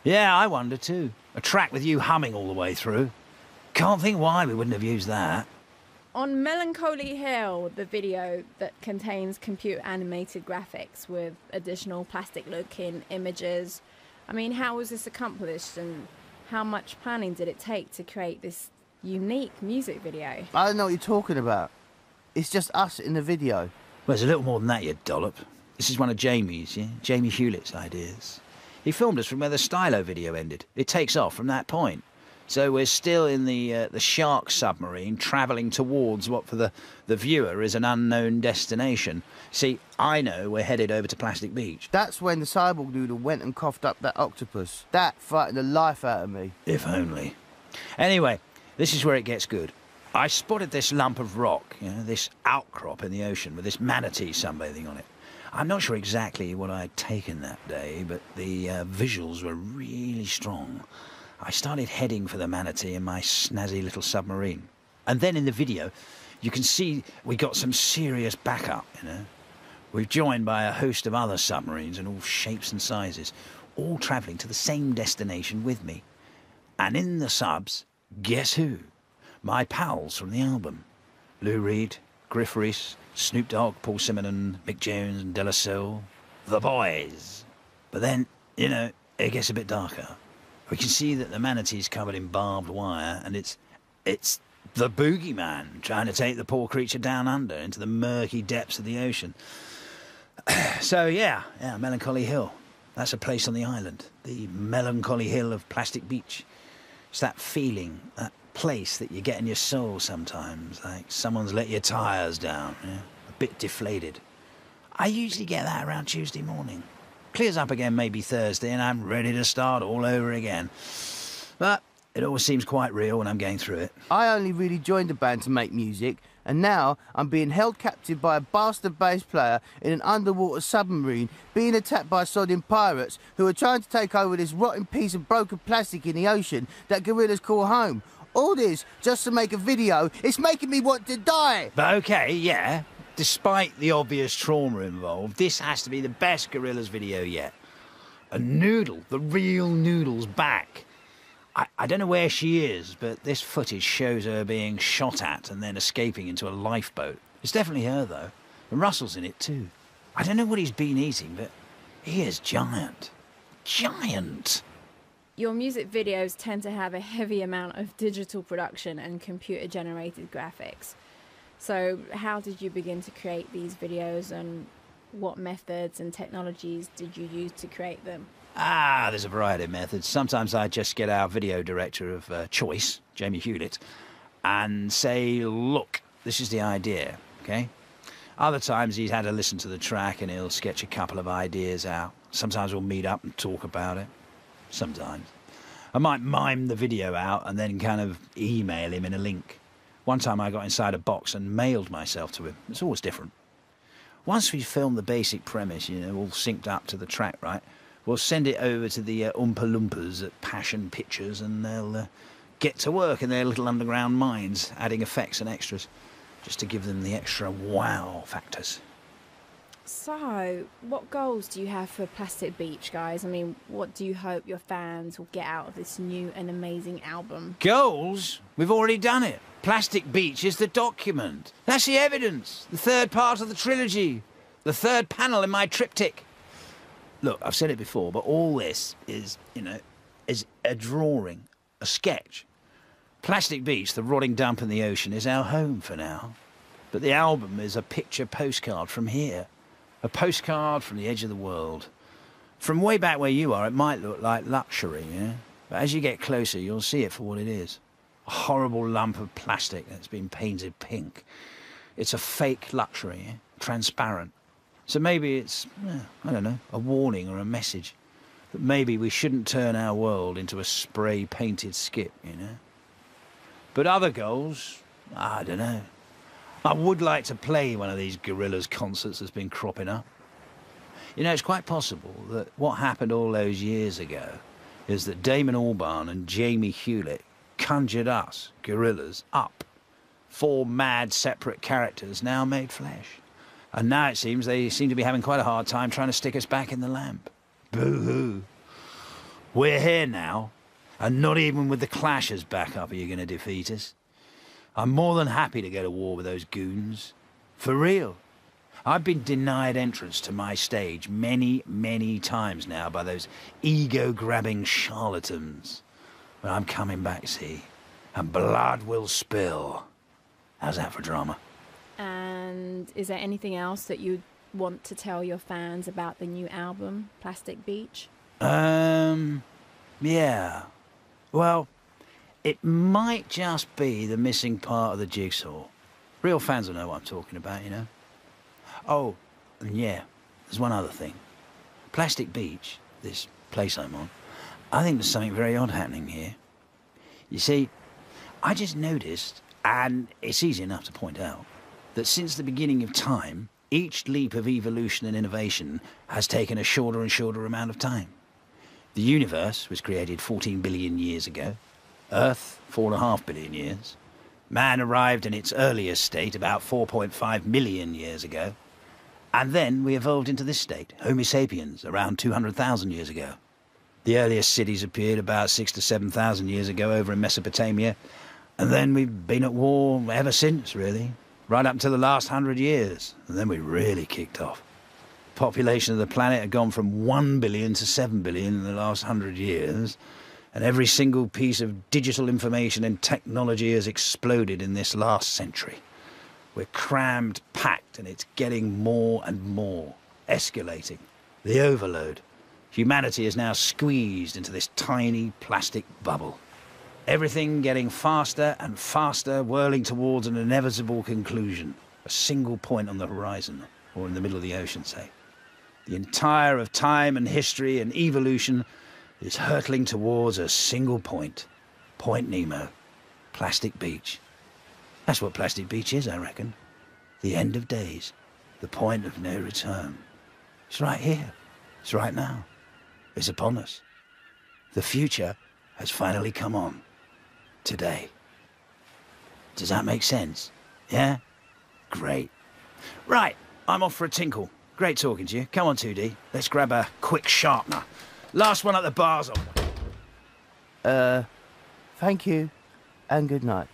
Yeah, I wonder too. A track with you humming all the way through. Can't think why we wouldn't have used that. On Melancholy Hill, the video that contains computer-animated graphics with additional plastic-looking images, I mean, how was this accomplished and how much planning did it take to create this unique music video? I don't know what you're talking about. It's just us in the video. Well, it's a little more than that, you dollop. This is one of Jamie's, yeah? Jamie Hewlett's ideas. He filmed us from where the Stylo video ended. It takes off from that point. So we're still in the shark submarine, travelling towards what for the viewer is an unknown destination. See, I know we're headed over to Plastic Beach. That's when the cyborg noodle went and coughed up that octopus. That frightened the life out of me. If only. Anyway, this is where it gets good. I spotted this lump of rock, you know, this outcrop in the ocean with this manatee sunbathing on it. I'm not sure exactly what I'd taken that day, but the visuals were really strong. I started heading for the manatee in my snazzy little submarine. And then in the video, you can see we got some serious backup, you know. We're joined by a host of other submarines in all shapes and sizes, all travelling to the same destination with me. And in the subs, guess who? My pals from the album. Lou Reed, Griff Rhys, Snoop Dogg, Paul Simonon, Mick Jones and De La Soul. The boys. But then, you know, it gets a bit darker. We can see that the manatee's covered in barbed wire, and it's the boogeyman trying to take the poor creature down under into the murky depths of the ocean. So, yeah, Melancholy Hill. That's a place on the island. The Melancholy Hill of Plastic Beach. It's that feeling, that place that you get in your soul sometimes, like someone's let your tyres down, yeah? A bit deflated. I usually get that around Tuesday morning. Clears up again maybe Thursday and I'm ready to start all over again. But it always seems quite real when I'm going through it. I only really joined the band to make music, and now I'm being held captive by a bastard bass player in an underwater submarine, being attacked by sodding pirates who are trying to take over this rotten piece of broken plastic in the ocean that Gorillaz call home. All this just to make a video. It's making me want to die. But okay, yeah. Despite the obvious trauma involved, this has to be the best Gorillaz video yet. A noodle, the real noodle's back. I don't know where she is, but this footage shows her being shot at and then escaping into a lifeboat. It's definitely her, though. And Russell's in it, too. I don't know what he's been eating, but he is giant. Giant! Your music videos tend to have a heavy amount of digital production and computer-generated graphics. So how did you begin to create these videos, and what methods and technologies did you use to create them? There's a variety of methods. Sometimes I just get our video director of choice, Jamie Hewlett, and say, look, this is the idea, okay? Other times he's had to listen to the track and he'll sketch a couple of ideas out. Sometimes we'll meet up and talk about it. Sometimes. I might mime the video out and then kind of email him in a link. One time I got inside a box and mailed myself to him. It's always different. Once we've filmed the basic premise, you know, all synced up to the track, right, we'll send it over to the Oompa Loompas at Passion Pictures and they'll get to work in their little underground mines, adding effects and extras, just to give them the extra wow factors. So, what goals do you have for Plastic Beach, guys? I mean, what do you hope your fans will get out of this new and amazing album? Goals? We've already done it. Plastic Beach is the document. That's the evidence. The third part of the trilogy. The third panel in my triptych. Look, I've said it before, but all this is, you know, is a drawing, a sketch. Plastic Beach, the rotting dump in the ocean, is our home for now. But the album is a picture postcard from here. A postcard from the edge of the world. From way back where you are, it might look like luxury, yeah? But as you get closer, you'll see it for what it is. A horrible lump of plastic that's been painted pink. It's a fake luxury, yeah? Transparent. So maybe it's, I don't know, a warning or a message that maybe we shouldn't turn our world into a spray-painted skip, you know? But other goals, I don't know. I would like to play one of these Gorillaz concerts that's been cropping up. You know, it's quite possible that what happened all those years ago is that Damon Albarn and Jamie Hewlett conjured us, Gorillaz, up. 4 mad, separate characters now made flesh. And now it seems they seem to be having quite a hard time trying to stick us back in the lamp. Boo-hoo. We're here now, and not even with the Clash as backup are you going to defeat us. I'm more than happy to go to war with those goons. For real. I've been denied entrance to my stage many, many times now by those ego-grabbing charlatans. But I'm coming back, see, and blood will spill. How's that for drama? And is there anything else that you want to tell your fans about the new album, Plastic Beach? Yeah. Well, it might just be the missing part of the jigsaw. Real fans will know what I'm talking about, you know? Oh, and yeah, there's one other thing. Plastic Beach, this place I'm on, I think there's something very odd happening here. You see, I just noticed, and it's easy enough to point out, that since the beginning of time, each leap of evolution and innovation has taken a shorter and shorter amount of time. The universe was created 14 billion years ago. Earth, 4.5 billion years. Man arrived in its earliest state about 4.5 million years ago. And then we evolved into this state, Homo sapiens, around 200,000 years ago. The earliest cities appeared about 6,000 to 7,000 years ago over in Mesopotamia. And then we've been at war ever since, really. Right up until the last 100 years. And then we really kicked off. Population of the planet had gone from 1 billion to 7 billion in the last 100 years, and every single piece of digital information and technology has exploded in this last century. We're crammed, packed, and it's getting more and more, escalating. The overload. Humanity is now squeezed into this tiny plastic bubble. Everything getting faster and faster, whirling towards an inevitable conclusion. A single point on the horizon, or in the middle of the ocean, say. The entire of time and history and evolution is hurtling towards a single point. Point Nemo. Plastic Beach. That's what Plastic Beach is, I reckon. The end of days. The point of no return. It's right here. It's right now. It's upon us. The future has finally come on. Today. Does that make sense? Yeah? Great. Right, I'm off for a tinkle. Great talking to you. Come on, 2D. Let's grab a quick sharpener. Last one at the bar's on. Thank you, and good night.